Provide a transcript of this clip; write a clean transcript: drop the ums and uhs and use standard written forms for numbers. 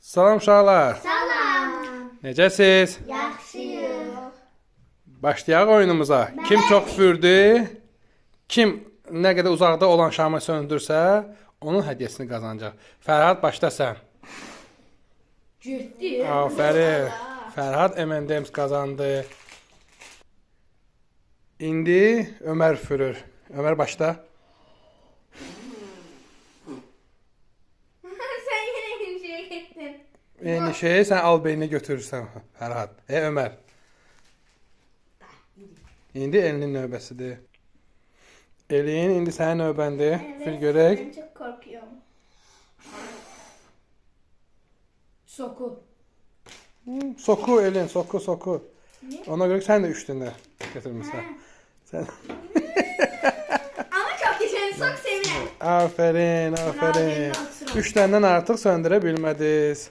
Salam uşaqlar. Salam. Necəsiz? Yaxşıyıq. Başlayaq oyunumuza. Kim çox üfürdü, kim nə qədər uzaqda olan şamı söndürsə, onun hədiyyəsini qazanacaq. Fərhad, başla sən. Ciddi. Afərin. Fərhad M&M's qazandı. İndi Ömər üfürür. Ömər, başla. Sen yine bir şeye gittin. Eyni şeyi sən albeyni götürürsən, Fərhad. Ömər. İndi Elinin növbəsidir. Elin, indi sənin növbəndir. Üfür görək. Ben çok korkuyorum. Soku. Soku Elin, soku. Ne? Ona görə sən də 3 dənə gətirmisən. Sən. Ama çok güzel. Sok seviyorum. Aferin. 3 dəndən artıq söndürə bilmədiniz.